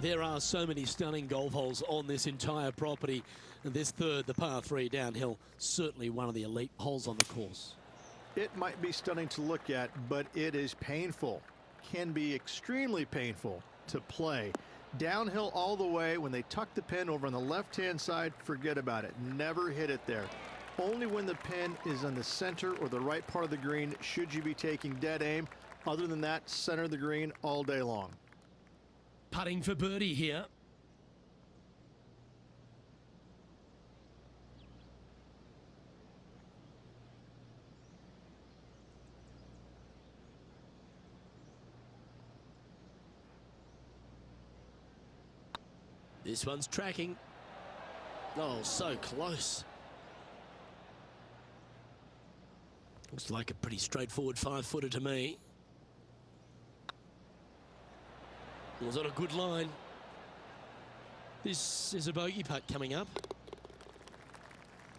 There are so many stunning golf holes on this entire property. And this third, the par 3 downhill, certainly one of the elite holes on the course. It might be stunning to look at, but it is painful. Can be extremely painful to play. Downhill all the way. When they tuck the pin over on the left-hand side, forget about it. Never hit it there. Only when the pin is on the center or the right part of the green should you be taking dead aim. Other than that, center of the green all day long. Putting for birdie here. This one's tracking. Oh, so close. Looks like a pretty straightforward 5-footer to me. Was on a good line. This is a bogey putt coming up.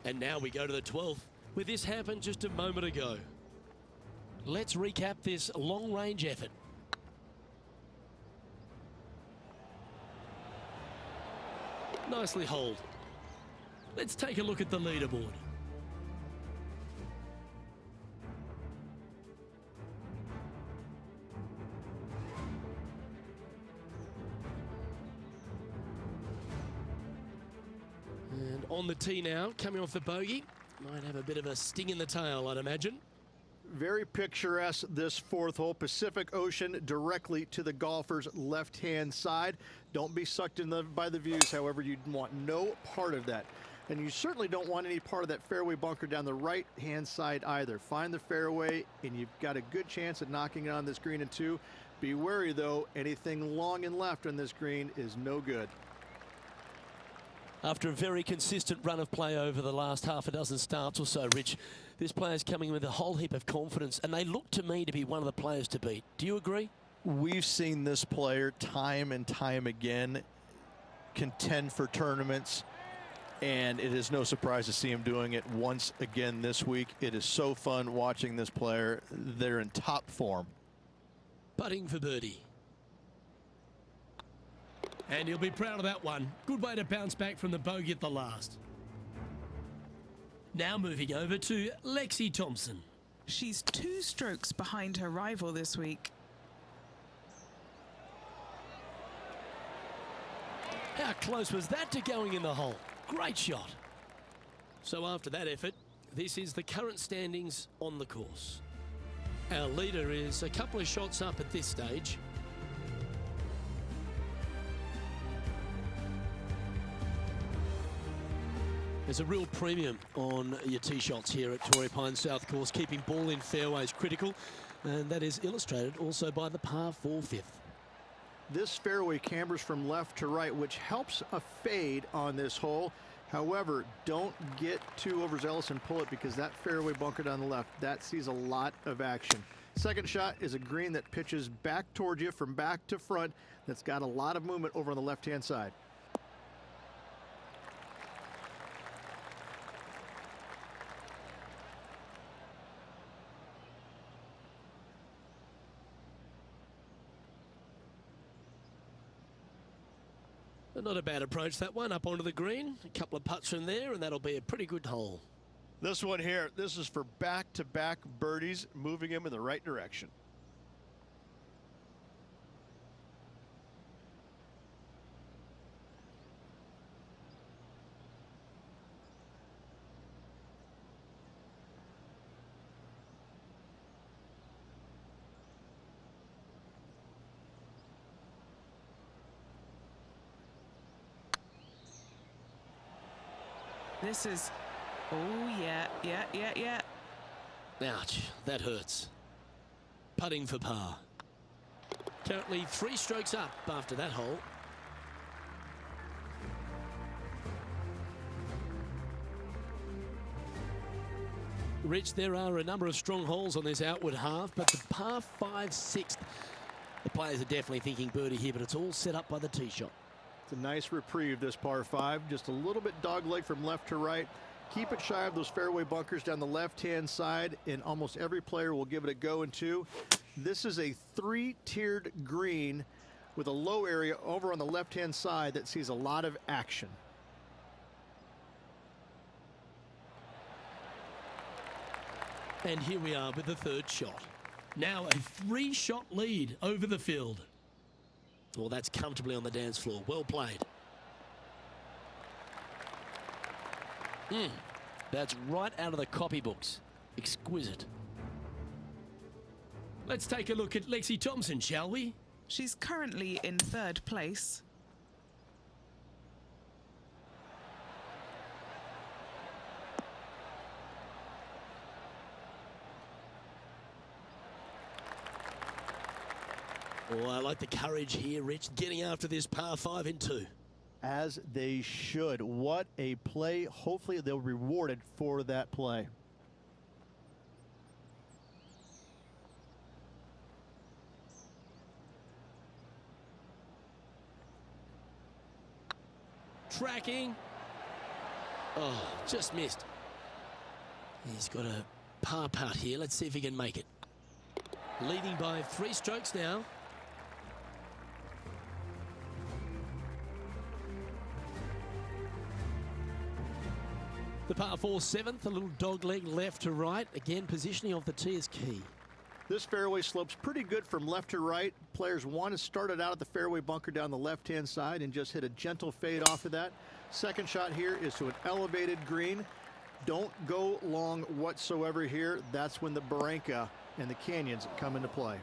And now we go to the 12th, where this happened just a moment ago. Let's recap this long-range effort. Nicely holed. Let's take a look at the leaderboard. And on the tee now, coming off the bogey. Might have a bit of a sting in the tail, I'd imagine. Very picturesque, this fourth hole. Pacific Ocean directly to the golfer's left-hand side. Don't be sucked in by the views, however. You want no part of that. And you certainly don't want any part of that fairway bunker down the right-hand side either. Find the fairway, and you've got a good chance at knocking it on this green in 2. Be wary, though. Anything long and left on this green is no good. After a very consistent run of play over the last half a dozen starts or so, Rich, this player's coming with a whole heap of confidence, and they look to me to be one of the players to beat. Do you agree? We've seen this player time and time again contend for tournaments, and it is no surprise to see him doing it once again this week. It is so fun watching this player. They're in top form. Putting for birdie. And he'll be proud of that one. Good way to bounce back from the bogey at the last. Now moving over to Lexi Thompson. She's 2 strokes behind her rival this week. How close was that to going in the hole? Great shot. So after that effort, this is the current standings on the course. Our leader is a couple of shots up at this stage. There's a real premium on your tee shots here at Torrey Pines South Course, keeping ball in fairways critical, and that is illustrated also by the par 4 fifth. This fairway cambers from left to right, which helps a fade on this hole. However, don't get too overzealous and pull it, because that fairway bunker down the left, that sees a lot of action. Second shot is a green that pitches back towards you from back to front. That's got a lot of movement over on the left-hand side. Not a bad approach, that one, up onto the green. A couple of putts from there, and that'll be a pretty good hole. This one here, this is for back-to-back birdies, moving him in the right direction. This is, oh yeah. Ouch, that hurts. Putting for par. Currently 3 strokes up after that hole. Rich, there are a number of strong holes on this outward half, but the par 5 6th, the players are definitely thinking birdie here, but it's all set up by the tee shot. It's a nice reprieve, this par 5. Just a little bit dogleg from left to right. Keep it shy of those fairway bunkers down the left-hand side, and almost every player will give it a go in 2. This is a 3-tiered green with a low area over on the left-hand side that sees a lot of action. And here we are with the third shot. Now a 3-shot lead over the field. Well, that's comfortably on the dance floor. Well played. That's right out of the copybooks. Exquisite. Let's take a look at Lexi Thompson, shall we? She's currently in third place. Oh, I like the courage here, Rich, getting after this par 5 in 2. As they should. What a play. Hopefully they'll be rewarded for that play. Tracking. Oh, just missed. He's got a par putt here. Let's see if he can make it. Leading by 3 strokes now. The par 4 7th, a little dog leg left to right. Again, positioning of the tee is key. This fairway slopes pretty good from left to right. Players want to start it out at the fairway bunker down the left-hand side and just hit a gentle fade off of that. Second shot here is to an elevated green. Don't go long whatsoever here. That's when the barranca and the canyons come into play.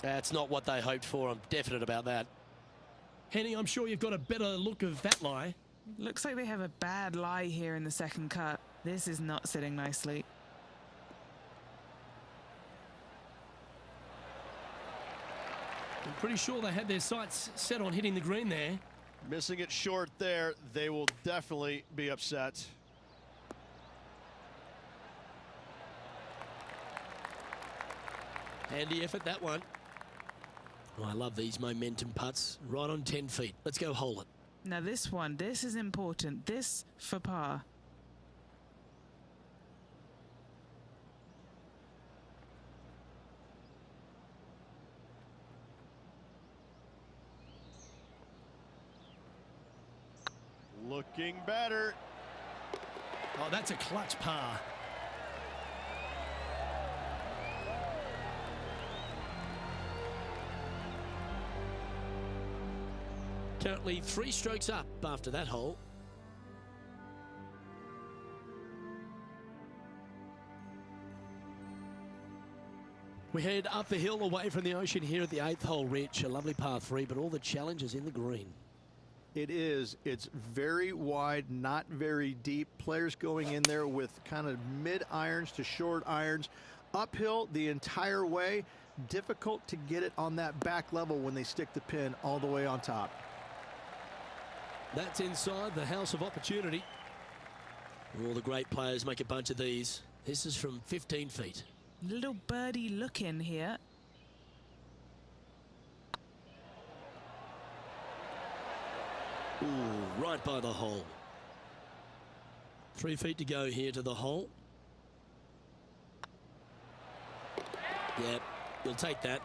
That's not what they hoped for. I'm definite about that. Henny, I'm sure you've got a better look of that lie. Looks like they have a bad lie here in the second cut. This is not sitting nicely. I'm pretty sure they had their sights set on hitting the green there. Missing it short there, they will definitely be upset. Handy effort, that one. Oh, I love these momentum putts. Right on 10 feet. Let's go hole it. Now this one, this is important. This for par. Looking better. Oh, that's a clutch par. Currently 3 strokes up after that hole. We head up the hill away from the ocean here at the 8th hole, Rich. A lovely par 3, but all the challenges in the green. It is. It's very wide, not very deep. Players going in there with kind of mid irons to short irons. Uphill the entire way. Difficult to get it on that back level when they stick the pin all the way on top. That's inside the house of opportunity. All the great players make a bunch of these. This is from 15 feet. Little birdie look in here. Ooh, right by the hole. 3 feet to go here to the hole. Yep, you'll take that.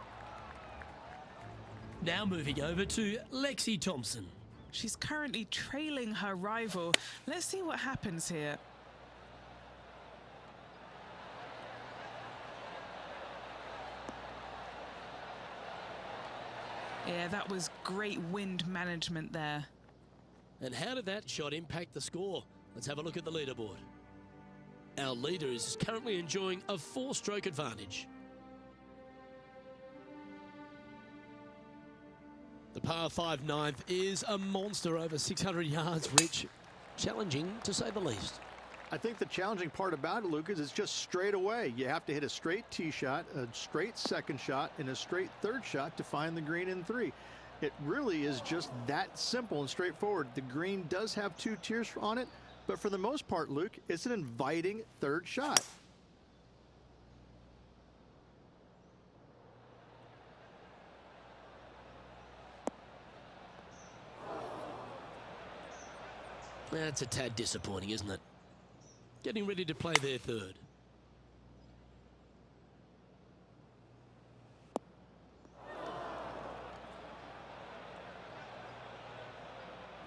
Now moving over to Lexi Thompson. She's currently trailing her rival. Let's see what happens here. Yeah, that was great wind management there. And how did that shot impact the score? Let's have a look at the leaderboard. Our leader is currently enjoying a 4-stroke advantage. The par 5 ninth is a monster over 600 yards, Rich. Challenging, to say the least. I think the challenging part about it, Lucas, is just straight away. You have to hit a straight tee shot, a straight second shot, and a straight third shot to find the green in 3. It really is just that simple and straightforward. The green does have 2 tiers on it, but for the most part, Luke, it's an inviting third shot. That's a tad disappointing, isn't it? Getting ready to play their third.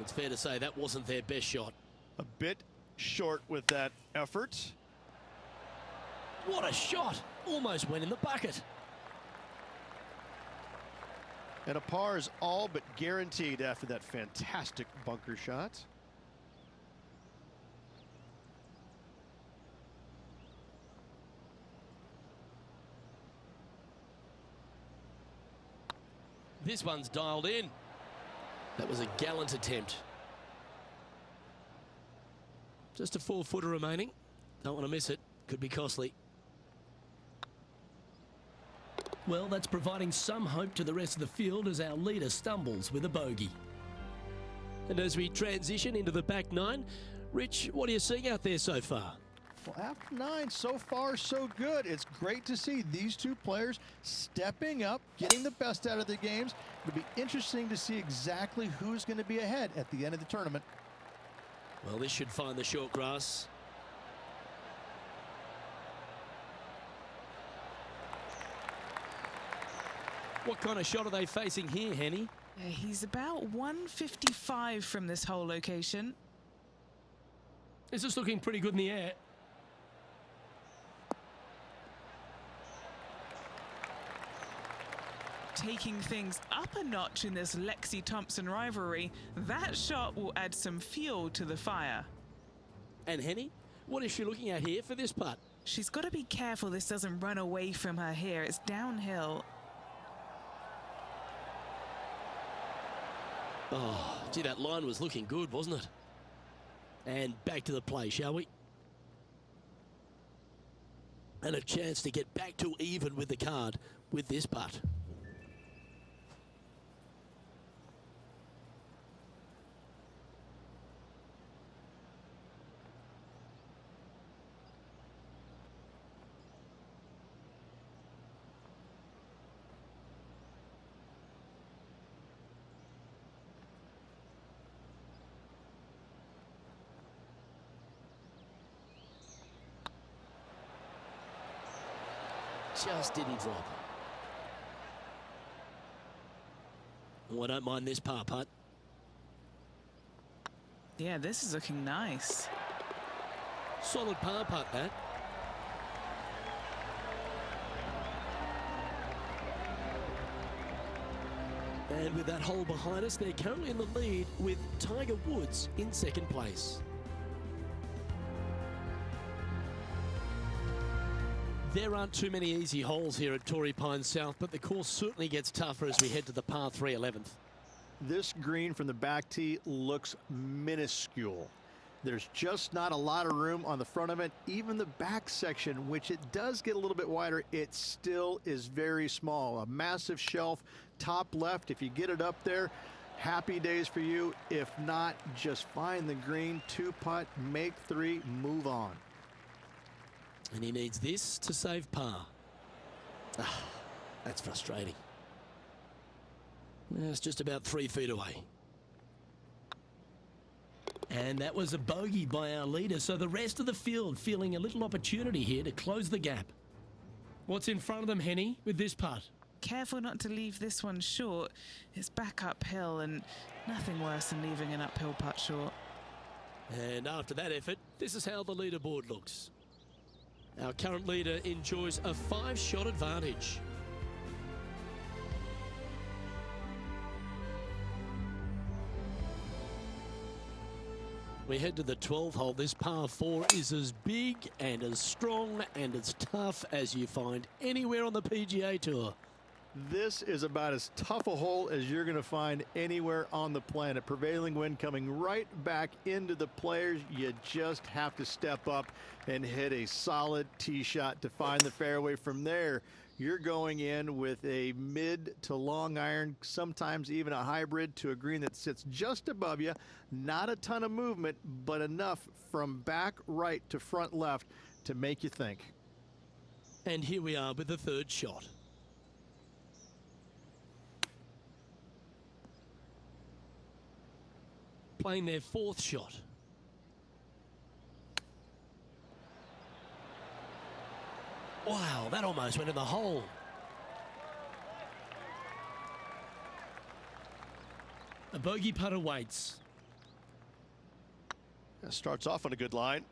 it's fair to say that wasn't their best shot. A bit short with that effort. What a shot! Almost went in the bucket. And a par is all but guaranteed after that fantastic bunker shot. This one's dialed in. That was a gallant attempt. Just a 4-footer remaining. Don't want to miss it. Could be costly. Well, that's providing some hope to the rest of the field as our leader stumbles with a bogey. And as we transition into the back nine, Rich, what are you seeing out there so far? Well, after 9, so far so good. It's great to see these two players stepping up, getting the best out of their games. It'll be interesting to see exactly who's going to be ahead at the end of the tournament. Well, this should find the short grass. What kind of shot are they facing here, Henny? Yeah, he's about 155 from this hole location. This is looking pretty good in the air. Taking things up a notch in this Lexi Thompson rivalry, that shot will add some fuel to the fire. And Henny, what is she looking at here for this putt? She's got to be careful this doesn't run away from her here. It's downhill. Oh, gee, that line was looking good, wasn't it? And back to the play, shall we? And a chance to get back to even with the card with this putt. Just didn't drop. Oh, I don't mind this par putt. Yeah, this is looking nice. Solid par putt, that. And with that hole behind us, they're currently in the lead with Tiger Woods in second place. There aren't too many easy holes here at Torrey Pines South, but the course certainly gets tougher as we head to the par 3 11th. This green from the back tee looks minuscule. There's just not a lot of room on the front of it. Even the back section, which it does get a little bit wider, it still is very small. A massive shelf, top left. If you get it up there, happy days for you. If not, just find the green, 2-putt, make 3, move on. And he needs this to save par. Ah, that's frustrating. It's just about 3 feet away. And that was a bogey by our leader, so the rest of the field feeling a little opportunity here to close the gap. What's in front of them, Henny, with this putt? Careful not to leave this one short. It's back uphill, and nothing worse than leaving an uphill putt short. And after that effort, this is how the leaderboard looks. Our current leader enjoys a 5-shot advantage. We head to the 12th hole. This par 4 is as big and as strong and as tough as you find anywhere on the PGA Tour. This is about as tough a hole as you're going to find anywhere on the planet. Prevailing wind coming right back into the players. You just have to step up and hit a solid tee shot to find the fairway. From there, you're going in with a mid to long iron, sometimes even a hybrid, to a green that sits just above you. Not a ton of movement, but enough from back right to front left to make you think. And here we are with the 3rd shot. Playing their 4th shot. Wow, that almost went in the hole. A bogey putt awaits. Starts off on a good line.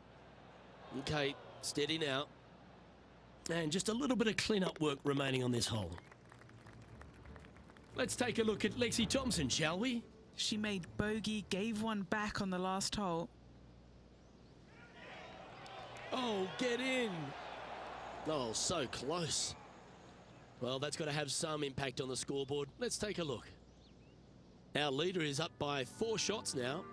Okay, steady now. And just a little bit of clean-up work remaining on this hole. Let's take a look at Lexi Thompson, shall we? She made bogey, gave one back on the last hole. Oh, get in. Oh, so close. Well, that's got to have some impact on the scoreboard. Let's take a look. Our leader is up by 4 shots now.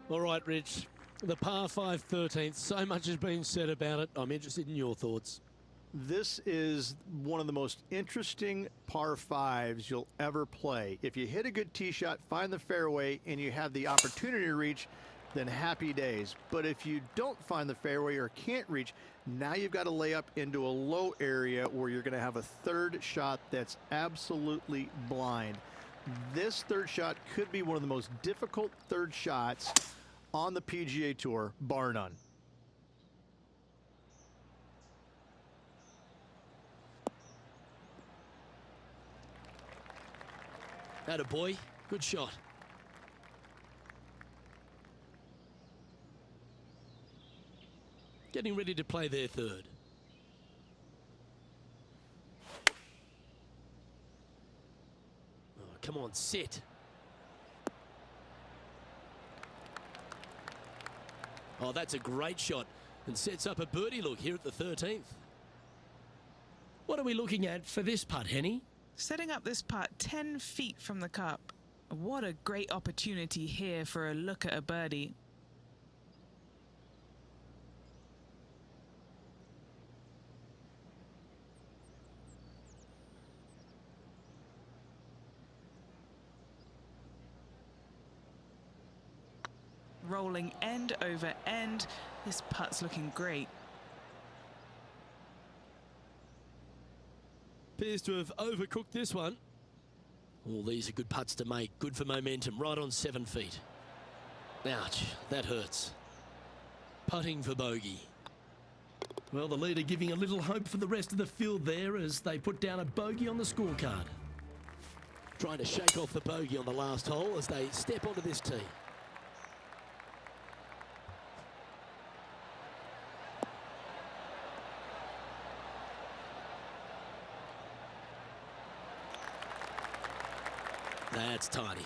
All right, Rich. The par 5 13th. So much has been said about it. I'm interested in your thoughts. This is one of the most interesting par 5s you'll ever play. If you hit a good tee shot, find the fairway, and you have the opportunity to reach, then happy days. But if you don't find the fairway or can't reach, now you've got to lay up into a low area where you're going to have a third shot that's absolutely blind. This third shot could be one of the most difficult third shots on the PGA Tour, bar none. Atta boy, good shot. Getting ready to play their third. Oh, come on, sit. Oh, that's a great shot and sets up a birdie look here at the 13th. What are we looking at for this putt, Henny? Setting up this putt 10 feet from the cup. What a great opportunity here for a look at a birdie. Rolling end over end. This putt's looking great. Appears to have overcooked this one. All these are good putts to make. Good for momentum. Right on 7 feet. Ouch, that hurts. Putting for bogey. Well, the leader giving a little hope for the rest of the field there as they put down a bogey on the scorecard. Trying to shake off the bogey on the last hole as they step onto this tee. That's tiny.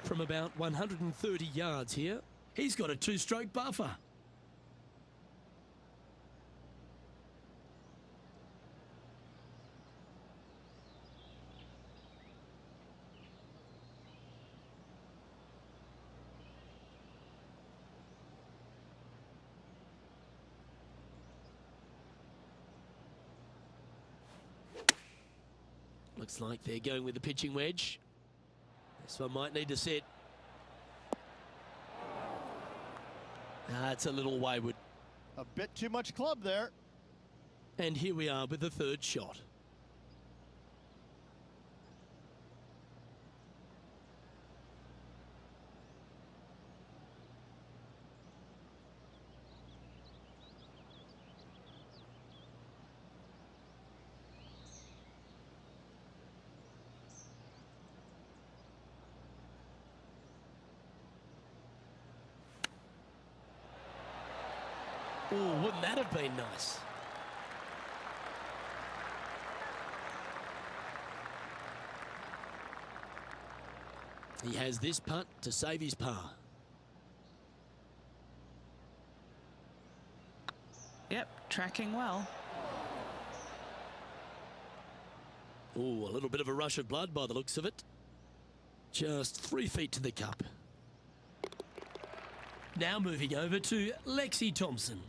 From about 130 yards here, he's got a 2-stroke buffer. Looks like they're going with the pitching wedge. This one might need to sit. It's a little wayward. A bit too much club there. And here we are with the third shot. Oh, wouldn't that have been nice? He has this putt to save his par. Yep, tracking well. Oh, a little bit of a rush of blood by the looks of it. Just 3 feet to the cup. Now moving over to Lexi Thompson.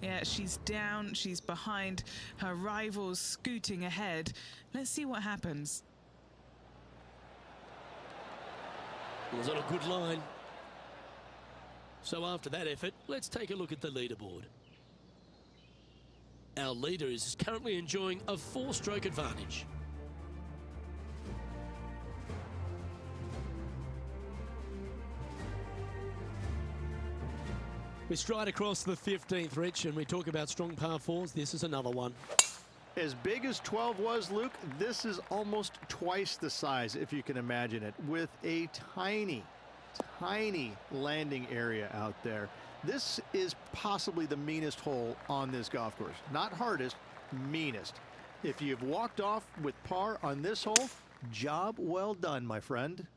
Yeah, she's down, she's behind, her rival's scooting ahead. Let's see what happens. It was on a good line. So after that effort, let's take a look at the leaderboard. Our leader is currently enjoying a 4-stroke advantage. We stride across the 15th, Rich, and we talk about strong par 4s. This is another one. As big as 12 was, Luke, this is almost twice the size, if you can imagine it, with a tiny, tiny landing area out there. This is possibly the meanest hole on this golf course. Not hardest, meanest. If you've walked off with par on this hole, job well done, my friend.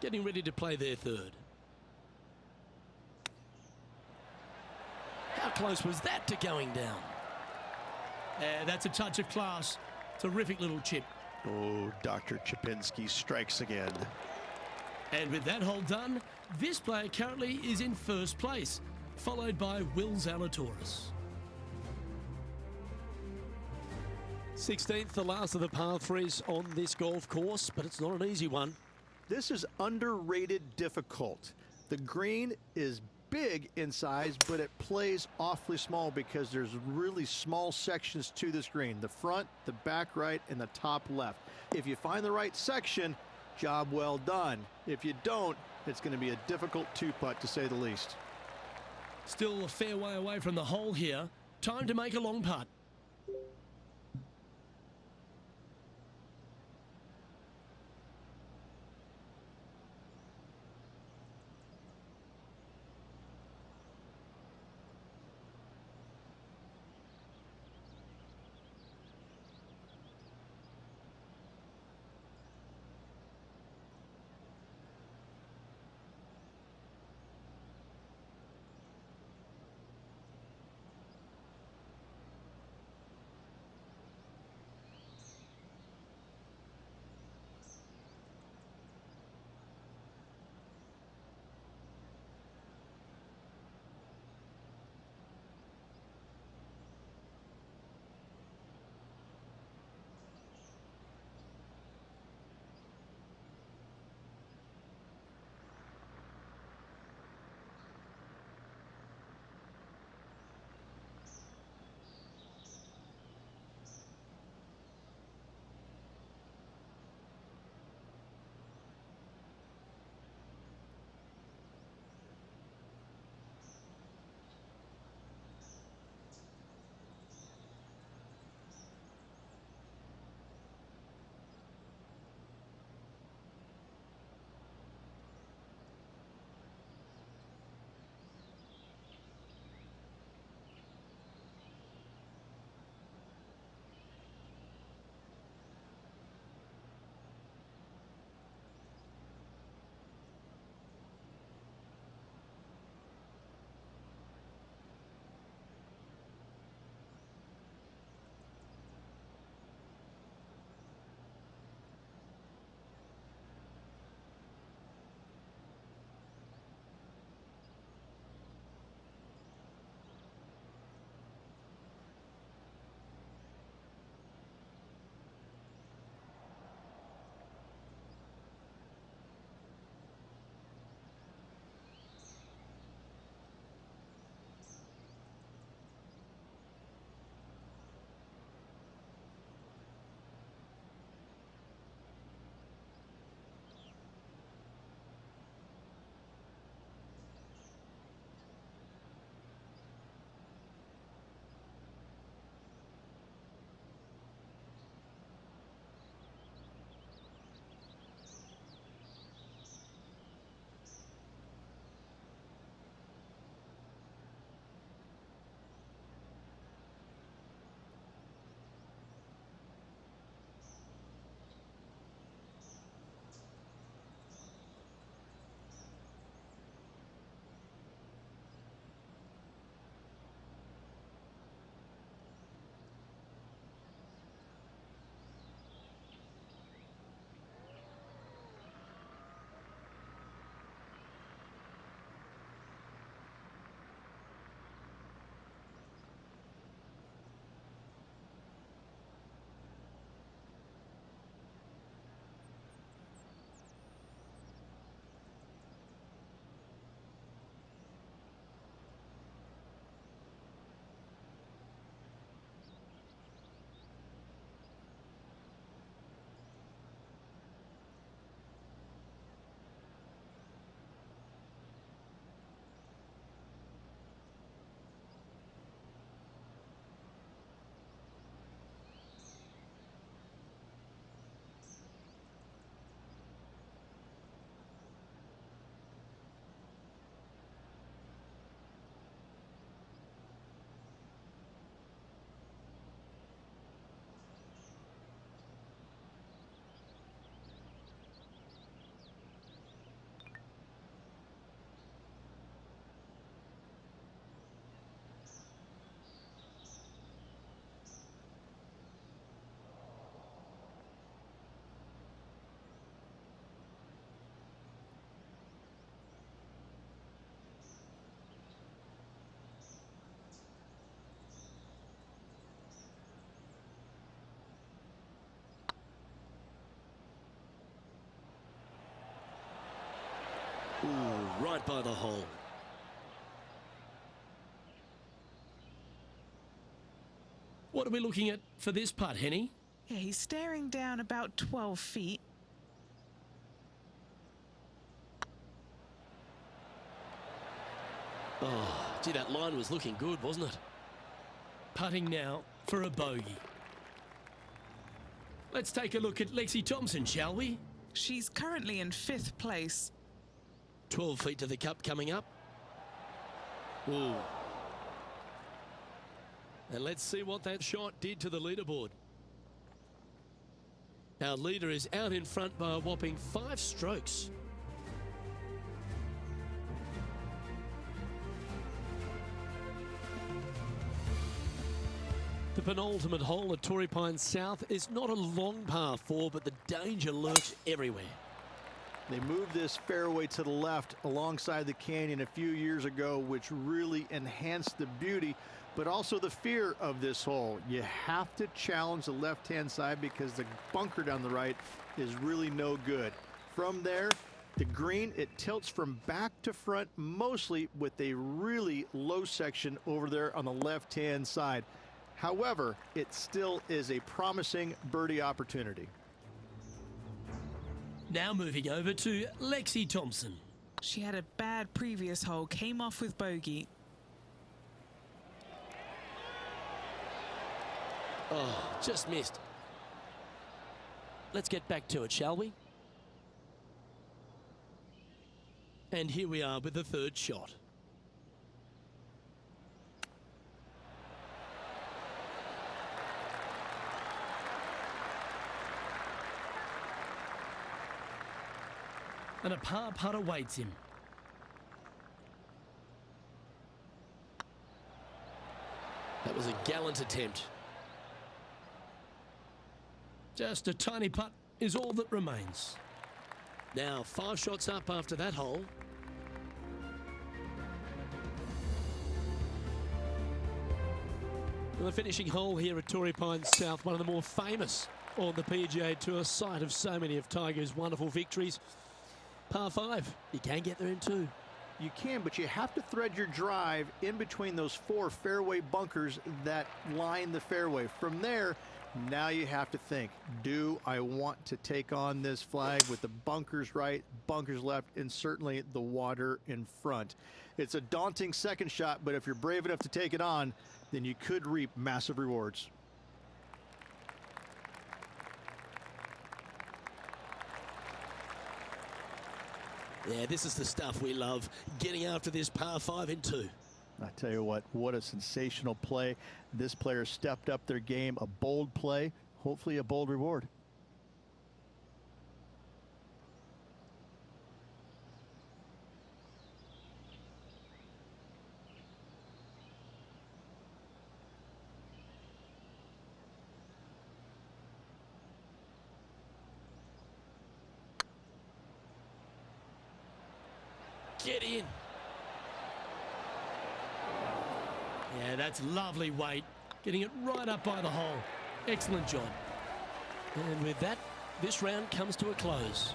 Getting ready to play their third. How close was that to going down? That's a touch of class. Terrific little chip. Oh, Dr. Chipinski strikes again. And with that hole done, this player currently is in first place, followed by Will Zalatoris. 16th, the last of the par threes on this golf course, but it's not an easy one. This is underrated difficult. The green is big in size, but it plays awfully small because there's really small sections to this green. The front, the back right, and the top left. If you find the right section, job well done. If you don't, it's going to be a difficult two-putt to say the least. Still a fair way away from the hole here. Time to make a long putt. Ooh, right by the hole. What are we looking at for this putt, Henny? Yeah, he's staring down about 12 feet. Oh, gee, that line was looking good, wasn't it? Putting now for a bogey. Let's take a look at Lexi Thompson, shall we? She's currently in 5th place. 12 feet to the cup coming up. Ooh. And let's see what that shot did to the leaderboard. Our leader is out in front by a whopping 5 strokes. The penultimate hole at Torrey Pines South is not a long par 4, but the danger lurks everywhere. They moved this fairway to the left alongside the canyon a few years ago, which really enhanced the beauty, but also the fear of this hole. You have to challenge the left-hand side because the bunker down the right is really no good. From there, the green, it tilts from back to front, mostly with a really low section over there on the left-hand side. However, it still is a promising birdie opportunity. Now moving over to Lexi Thompson. She had a bad previous hole, came off with bogey. Oh, just missed. Let's get back to it, shall we? And here we are with the 3rd shot. And a par putt awaits him. That was a gallant attempt. Just a tiny putt is all that remains. Now 5 shots up after that hole. The finishing hole here at Torrey Pines South, one of the more famous on the PGA Tour, site of so many of Tiger's wonderful victories. Par 5, you can get there in 2. You can, but you have to thread your drive in between those 4 fairway bunkers that line the fairway. From there, now you have to think, do I want to take on this flag with the bunkers right, bunkers left, and certainly the water in front? It's a daunting second shot, but if you're brave enough to take it on, then you could reap massive rewards. Yeah, this is the stuff we love, getting after this par 5 in 2. I tell you what a sensational play. This player stepped up their game, a bold play, hopefully a bold reward. Get in. Yeah, that's lovely weight. Getting it right up by the hole. Excellent job. And with that, this round comes to a close.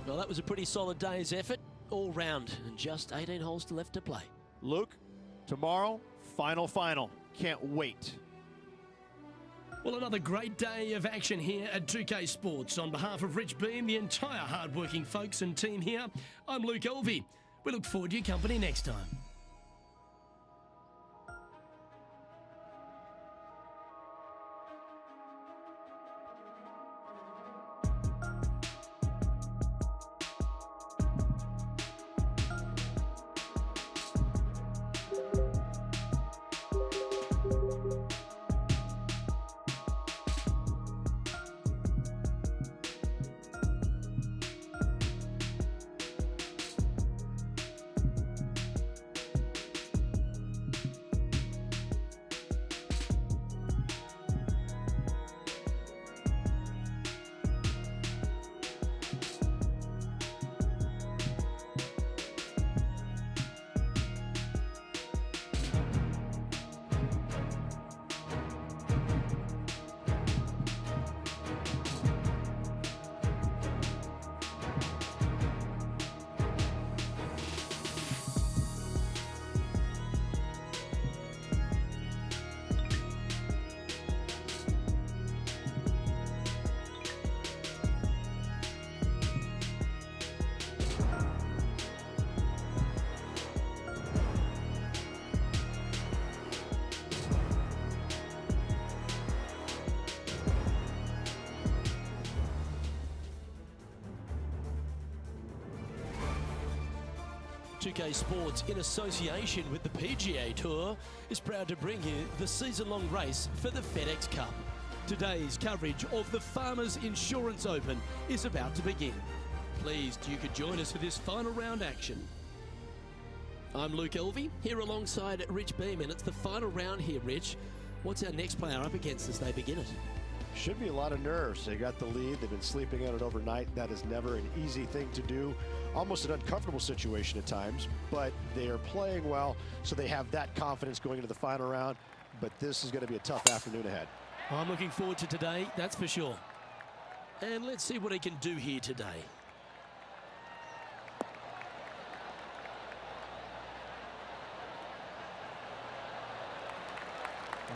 Well, that was a pretty solid day's effort all round, and just 18 holes left to play. Luke, tomorrow, final. Can't wait. Well, another great day of action here at 2K Sports. On behalf of Rich Beam, the entire hard-working folks and team here, I'm Luke Elvey. We look forward to your company next time. 2K Sports, in association with the PGA Tour, is proud to bring you the season-long race for the FedEx Cup. Today's coverage of the Farmers Insurance Open is about to begin. Pleased you could join us for this final round action. I'm Luke Elvey, here alongside Rich Beeman. It's the final round here, Rich. What's our next player up against as they begin it? Should be a lot of nerves. They got the lead. They've been sleeping on it overnight. That is never an easy thing to do. Almost an uncomfortable situation at times, but they are playing well, so they have that confidence going into the final round. But this is going to be a tough afternoon ahead. I'm looking forward to today, that's for sure. And let's see what he can do here today.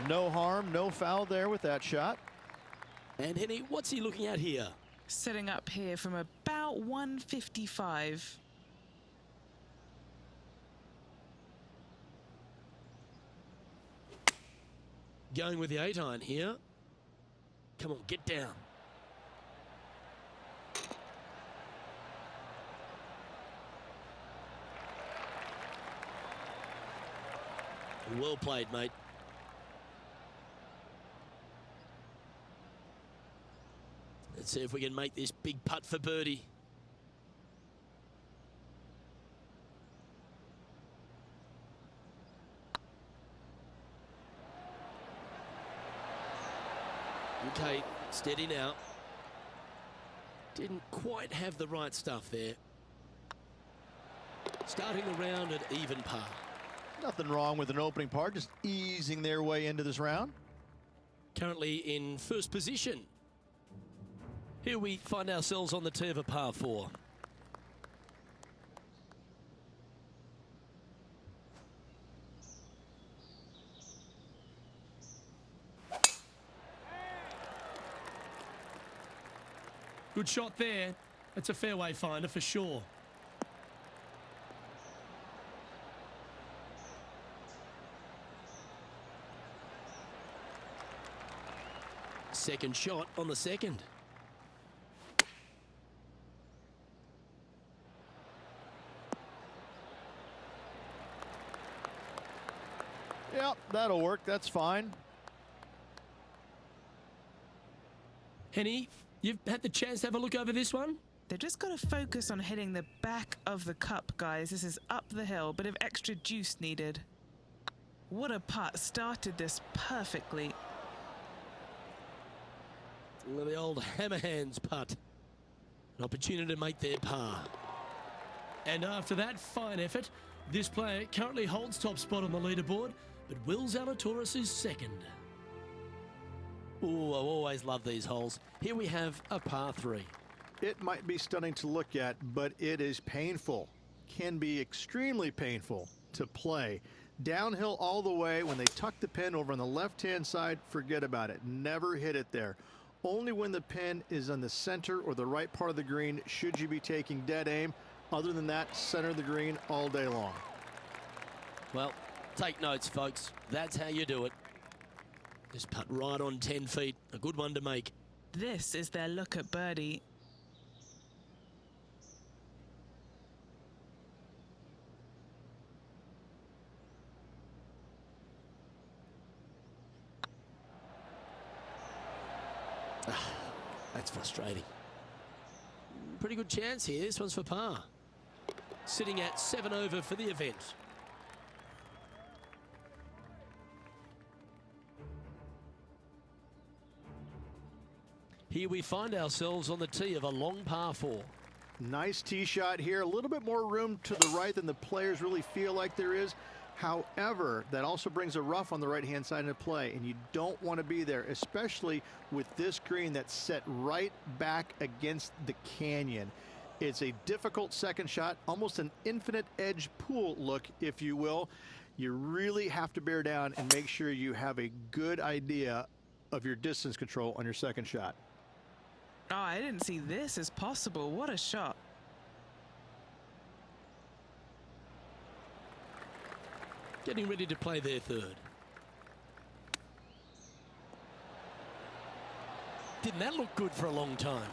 No harm, no foul there with that shot. And Henny, what's he looking at here? Setting up here from about 155. Going with the 8-iron here. Come on, get down. Well played, mate. Let's see if we can make this big putt for birdie. Okay, steady now. Didn't quite have the right stuff there. Starting the round at even par. Nothing wrong with an opening par, just easing their way into this round. Currently in first position. Here we find ourselves on the tee of a par 4. Good shot there. That's a fairway finder for sure. Second shot on the second. Yep, that'll work. That's fine. Henny, you've had the chance to have a look over this one? They've just got to focus on hitting the back of the cup, guys. This is up the hill, bit of extra juice needed. What a putt. Started this perfectly. The old hammer hands putt. An opportunity to make their par. And after that fine effort, this player currently holds top spot on the leaderboard, but Will Zalatoris is second. Ooh, I always love these holes. Here we have a par 3. It might be stunning to look at, but it is painful. Can be extremely painful to play. Downhill all the way. When they tuck the pin over on the left-hand side, forget about it. Never hit it there. Only when the pin is on the center or the right part of the green should you be taking dead aim. Other than that, center of the green all day long. Well, take notes, folks. That's how you do it. Just putt right on 10 feet. A good one to make. This is their look at birdie. That's frustrating. Pretty good chance here. This one's for par. Sitting at 7 over for the event. Here we find ourselves on the tee of a long par 4. Nice tee shot here. A little bit more room to the right than the players really feel like there is. However, that also brings a rough on the right-hand side into play, and you don't want to be there, especially with this green that's set right back against the canyon. It's a difficult second shot, almost an infinite edge pool look, if you will. You really have to bear down and make sure you have a good idea of your distance control on your second shot. Oh, I didn't see this as possible. What a shot. Getting ready to play their third. Didn't that look good for a long time?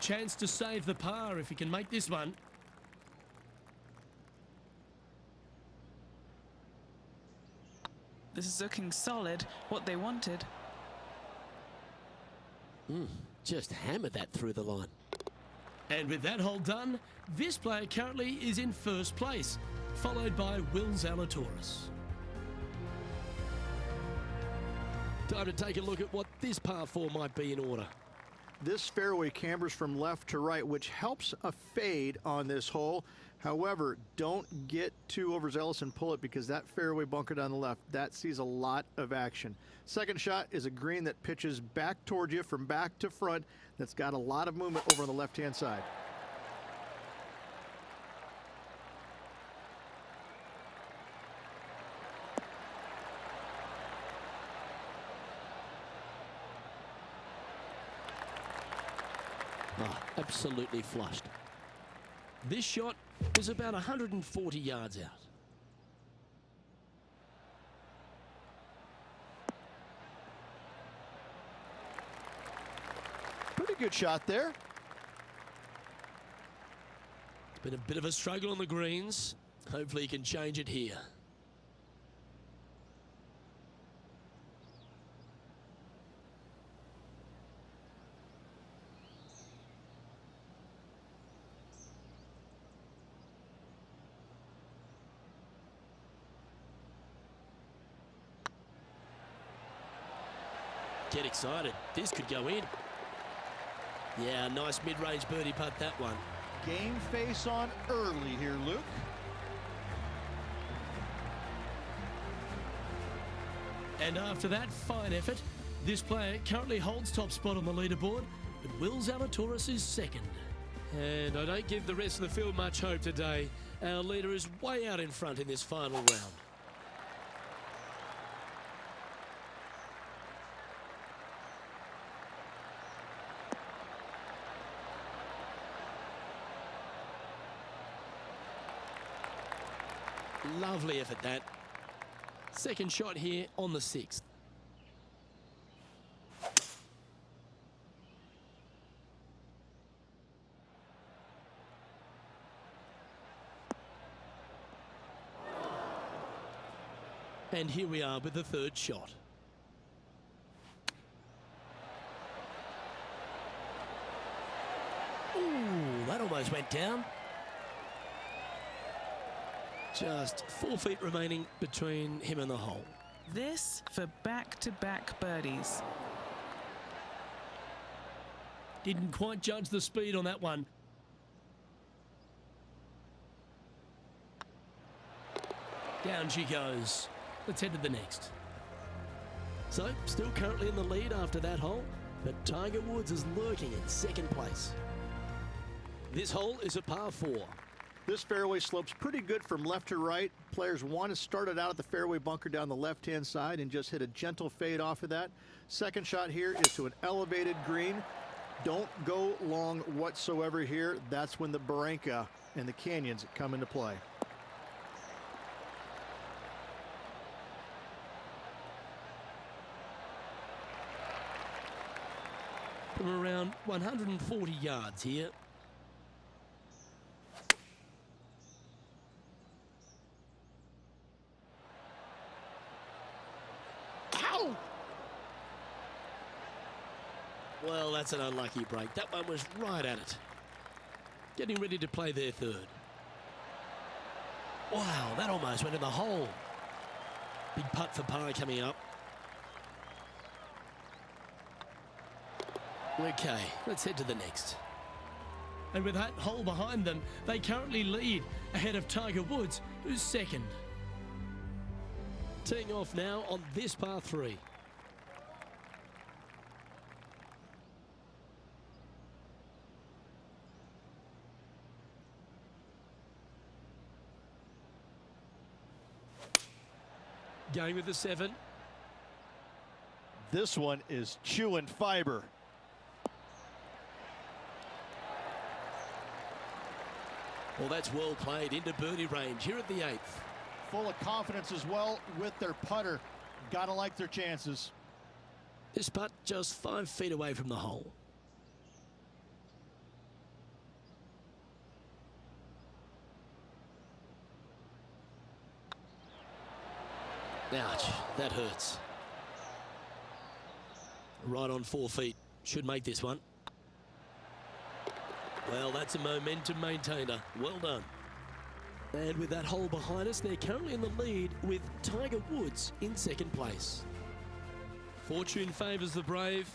chance to save the par if he can make this one. This is looking solid, what they wanted. Just hammered that through the line. And with that hole done, this player currently is in first place, followed by Will Zalatoris. Time to take a look at what this par 4 might be in order. This fairway cambers from left to right, which helps a fade on this hole. However, don't get too overzealous and pull it, because that fairway bunker down the left, that sees a lot of action. Second shot is a green that pitches back towards you from back to front. That's got a lot of movement over on the left-hand side. Absolutely flushed. This shot is about 140 yards out. Pretty good shot there. It's been a bit of a struggle on the greens. Hopefully he can change it here. Get excited. This could go in. Yeah, nice mid-range birdie putt, that one. Game face on early here, Luke. And after that fine effort, this player currently holds top spot on the leaderboard, but Will Zalatoris is second. And I don't give the rest of the field much hope today. Our leader is way out in front in this final round. Lovely effort, that. Second shot here on the 6th. And here we are with the third shot. Ooh, that almost went down. Just 4 feet remaining between him and the hole. This for back-to-back birdies. Didn't quite judge the speed on that one. Down she goes. Let's head to the next. So, still currently in the lead after that hole, but Tiger Woods is lurking in second place. This hole is a par 4. This fairway slopes pretty good from left to right. Players want to start it out at the fairway bunker down the left-hand side and just hit a gentle fade off of that. Second shot here is to an elevated green. Don't go long whatsoever here. That's when the Barranca and the canyons come into play. From around 140 yards here. Well, that's an unlucky break. That one was right at it. Getting ready to play their third. Wow, that almost went in the hole. Big putt for par coming up. Okay, let's head to the next. And with that hole behind them, they currently lead ahead of Tiger Woods, who's second. Teeing off now on this par 3. Going with the 7. This one is chewing fiber. Well, that's well played into birdie range here at the 8th. Full of confidence as well with their putter. Gotta like their chances. This putt just 5 feet away from the hole. Ouch, that hurts. Right on 4 feet. Should make this one. Well, that's a momentum maintainer. Well done. And with that hole behind us, they're currently in the lead with Tiger Woods in second place. Fortune favours the brave.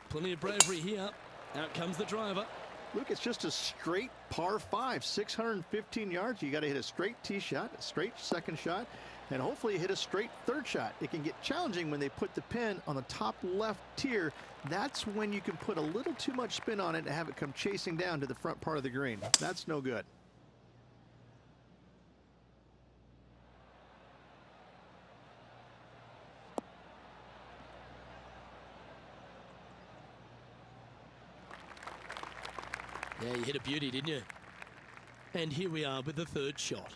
Plenty of bravery here. Out comes the driver. Luke, it's just a straight par 5, 615 yards. You got to hit a straight tee shot, a straight second shot, and hopefully hit a straight third shot. It can get challenging when they put the pin on the top left tier. That's when you can put a little too much spin on it and have it come chasing down to the front part of the green. That's no good. Yeah, you hit a beauty, didn't you? And here we are with the third shot.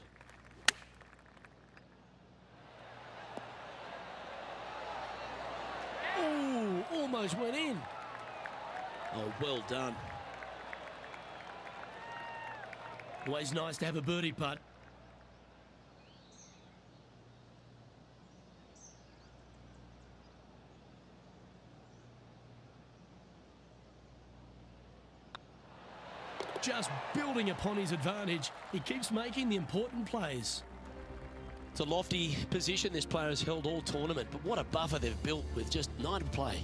Oh, almost went in. Oh, well done. Always nice to have a birdie putt. Just building upon his advantage. He keeps making the important plays. It's a lofty position this player has held all tournament, but what a buffer they've built with just 9 to play.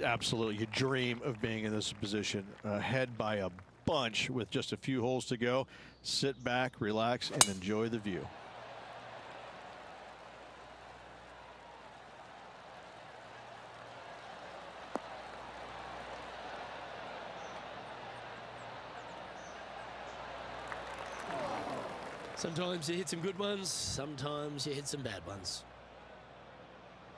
Absolutely. You dream of being in this position, ahead by a bunch with just a few holes to go. Sit back, relax, and enjoy the view. Sometimes you hit some good ones, sometimes you hit some bad ones.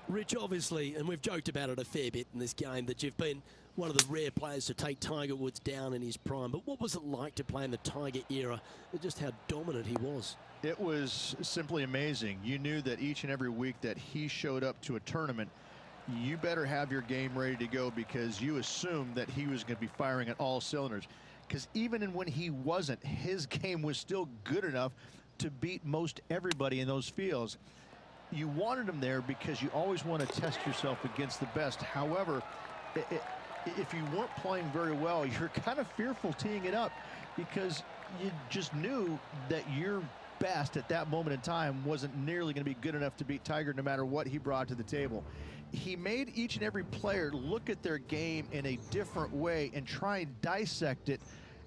Rich, obviously, and we've joked about it a fair bit in this game, that you've been one of the rare players to take Tiger Woods down in his prime. But what was it like to play in the Tiger era and just how dominant he was? It was simply amazing. You knew that each and every week that he showed up to a tournament, you better have your game ready to go, because you assumed that he was going to be firing at all cylinders. Because even when he wasn't, his game was still good enough to beat most everybody in those fields. You wanted him there because you always want to test yourself against the best. However, if you weren't playing very well, you're kind of fearful teeing it up, because you just knew that your best at that moment in time wasn't nearly going to be good enough to beat Tiger, no matter what he brought to the table. He made each and every player look at their game in a different way and try and dissect it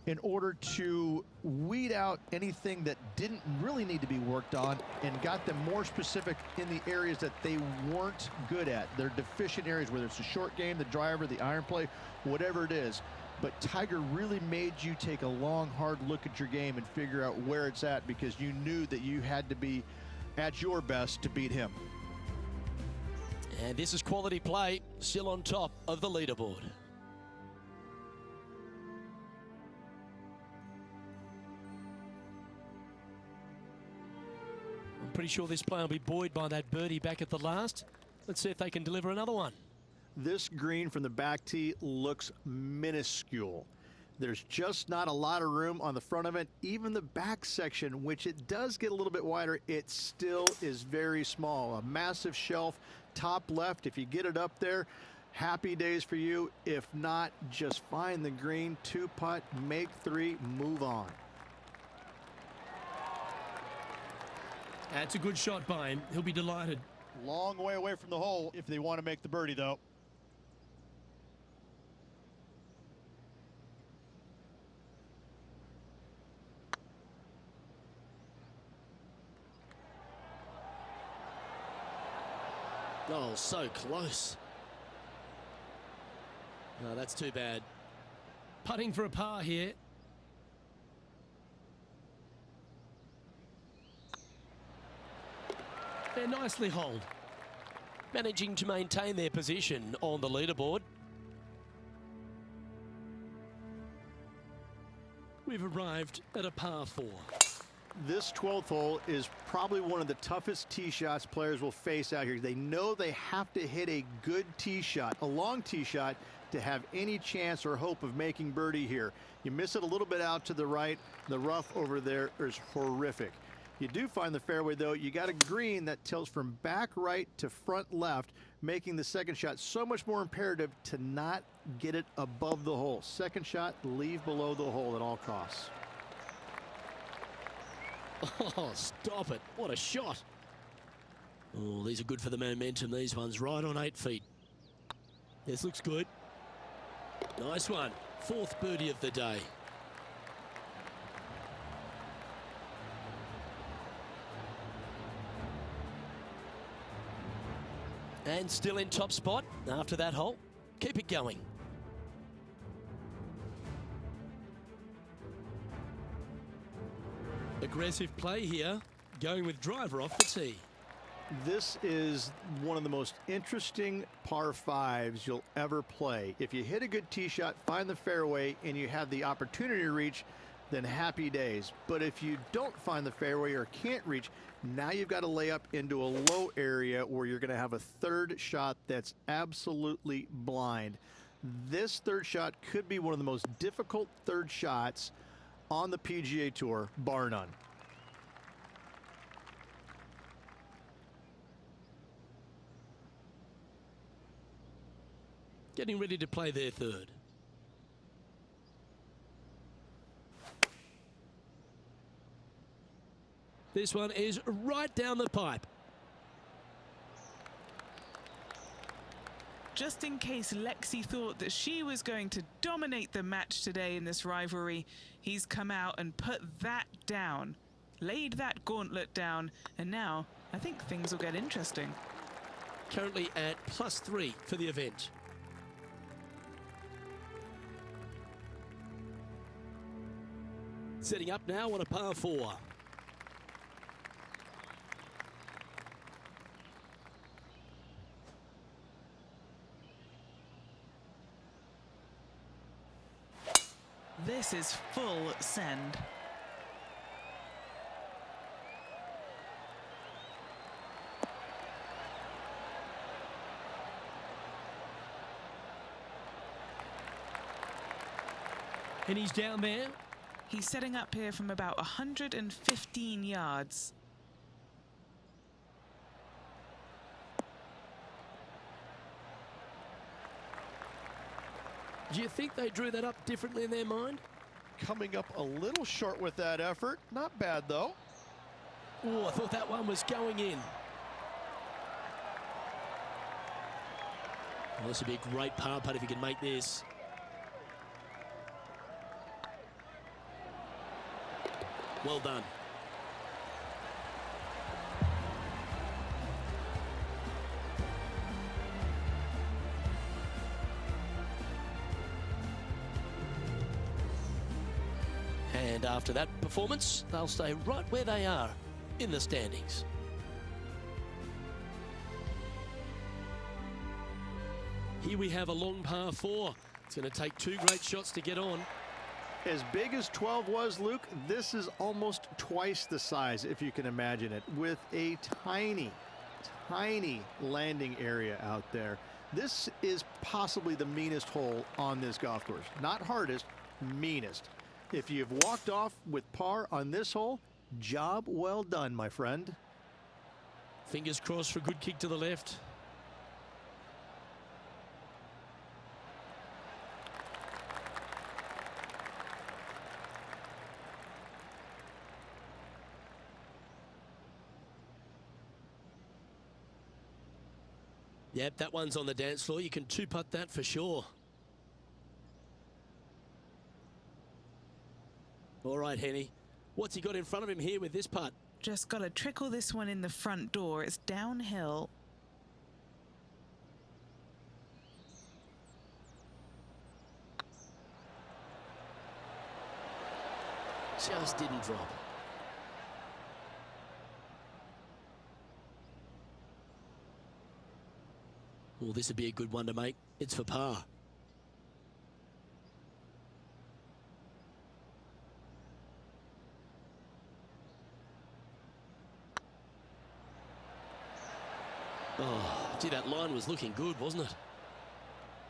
in order to weed out anything that didn't really need to be worked on, and got them more specific in the areas that they weren't good at, their deficient areas, whether it's the short game, the driver, the iron play, whatever it is. But Tiger really made you take a long, hard look at your game and figure out where it's at, because you knew that you had to be at your best to beat him. And this is quality play, still on top of the leaderboard. I'm pretty sure this player will be buoyed by that birdie back at the last. Let's see if they can deliver another one. This green from the back tee looks minuscule. There's just not a lot of room on the front of it. Even the back section, which it does get a little bit wider, it still is very small. A massive shelf, top left. If you get it up there, happy days for you. If not, just find the green, 2-putt, make 3, move on. That's a good shot by him. He'll be delighted. Long way away from the hole if they want to make the birdie, though. Oh, so close. No, that's too bad. Putting for a par here. They're nicely holed. Managing to maintain their position on the leaderboard. We've arrived at a par 4. This 12th hole is probably one of the toughest tee shots players will face out here. They know they have to hit a good tee shot, a long tee shot, to have any chance or hope of making birdie here. You miss it a little bit out to the right, the rough over there is horrific. You do find the fairway, though. You got a green that tilts from back right to front left, making the second shot so much more imperative to not get it above the hole. Second shot, leave below the hole at all costs. Oh, stop it. What a shot. Oh, these are good for the momentum, these ones. Right on 8 feet. This looks good. Nice one. 4th birdie of the day. And still in top spot after that hole. Keep it going. Aggressive play here, going with driver off the tee. This is one of the most interesting par 5s you'll ever play. If you hit a good tee shot, find the fairway, and you have the opportunity to reach, then happy days. But if you don't find the fairway or can't reach, now you've got to lay up into a low area where you're going to have a third shot that's absolutely blind. This third shot could be one of the most difficult third shots on the PGA Tour, bar none. Getting ready to play their third. This one is right down the pipe. Just in case Lexi thought that she was going to dominate the match today in this rivalry, he's come out and put that down, laid that gauntlet down, and now I think things will get interesting. Currently at +3 for the event. Setting up now on a par 4. This is full send. And he's down there. He's setting up here from about 115 yards. Do you think they drew that up differently in their mind? Coming up a little short with that effort. Not bad, though. Oh, I thought that one was going in. Well, this would be a great par putt if he can make this. Well done. And after that performance, they'll stay right where they are in the standings. Here we have a long par 4. It's going to take 2 great shots to get on. As big as 12 was, Luke, this is almost twice the size, if you can imagine it, with a tiny, tiny landing area out there. This is possibly the meanest hole on this golf course. Not hardest, meanest. If you've walked off with par on this hole, job well done, my friend. Fingers crossed for a good kick to the left. Yep, that one's on the dance floor. You can 2-putt that for sure. All right, Henny. What's he got in front of him here with this putt? Just got to trickle this one in the front door. It's downhill. Just didn't drop. Well, this would be a good one to make. It's for par. Oh, gee, that line was looking good, wasn't it?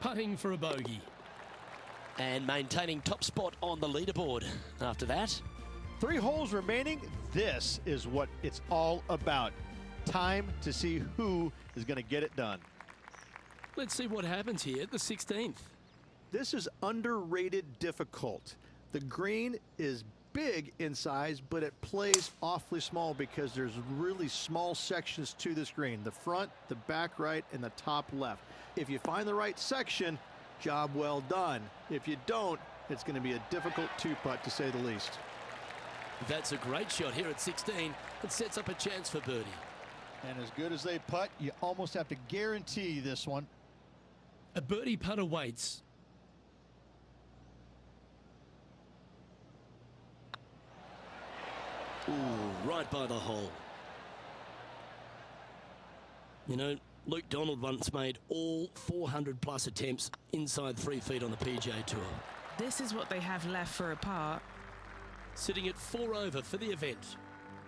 Putting for a bogey. And maintaining top spot on the leaderboard after that. 3 holes remaining. This is what it's all about. Time to see who is going to get it done. Let's see what happens here at the 16th. This is underrated difficult. The green is big in size, but it plays awfully small because there's really small sections to this green. The front, the back right, and the top left. If you find the right section, job well done. If you don't, it's going to be a difficult 2-putt to say the least. That's a great shot here at 16. It sets up a chance for birdie. And as good as they putt, you almost have to guarantee this one. A birdie putt awaits. Ooh, right by the hole. You know, Luke Donald once made all 400-plus attempts inside 3 feet on the PGA Tour. This is what they have left for a par. Sitting at 4 over for the event.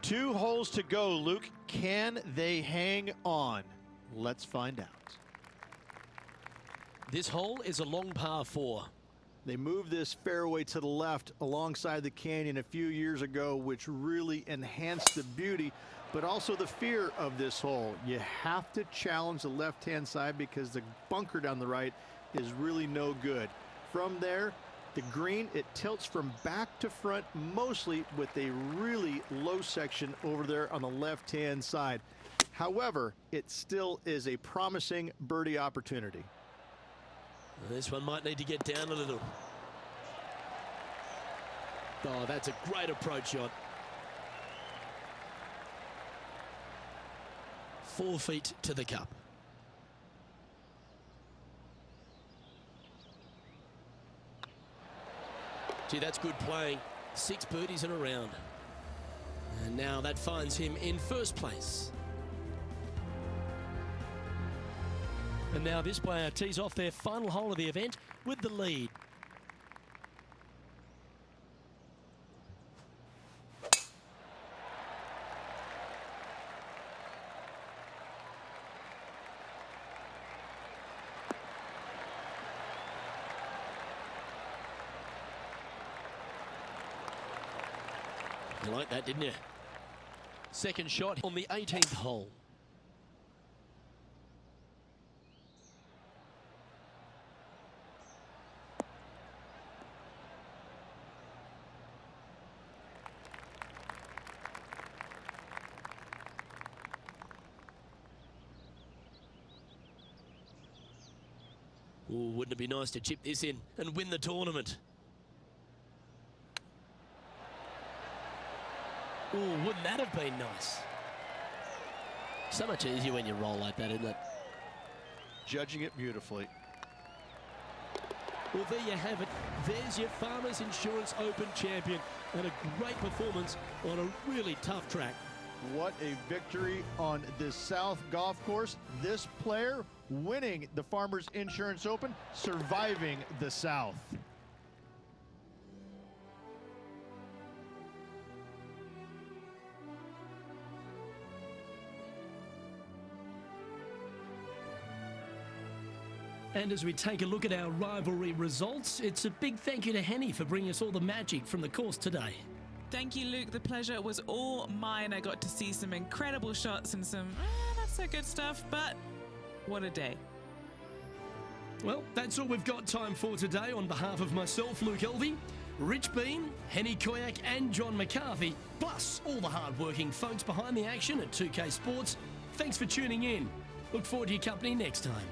2 holes to go, Luke. Can they hang on? Let's find out. This hole is a long par 4. They moved this fairway to the left alongside the canyon a few years ago, which really enhanced the beauty, but also the fear of this hole. You have to challenge the left-hand side because the bunker down the right is really no good. From there, the green, it tilts from back to front mostly with a really low section over there on the left-hand side. However, it still is a promising birdie opportunity. This one might need to get down a little. Oh, that's a great approach shot. 4 feet to the cup. Gee, that's good playing. 6 birdies in a round. And now that finds him in first place. And now this player tees off their final hole of the event with the lead. You like that, didn't you? Second shot on the 18th hole. Ooh, wouldn't it be nice to chip this in and win the tournament? Ooh, wouldn't that have been nice? So much easier when you roll like that, isn't it? Judging it beautifully. Well, there you have it. There's your Farmers Insurance Open champion and a great performance on a really tough track. What a victory on this South golf course. This player winning the Farmers Insurance Open, surviving the South. And as we take a look at our rivalry results, it's a big thank you to Henny for bringing us all the magic from the course today. Thank you, Luke. The pleasure was all mine. I got to see some incredible shots and some not so good stuff, but what a day. Well, that's all we've got time for today. On behalf of myself, Luke Elvey, Rich Bean, Henny Koyak and John McCarthy, plus all the hard-working folks behind the action at 2K Sports, thanks for tuning in. Look forward to your company next time.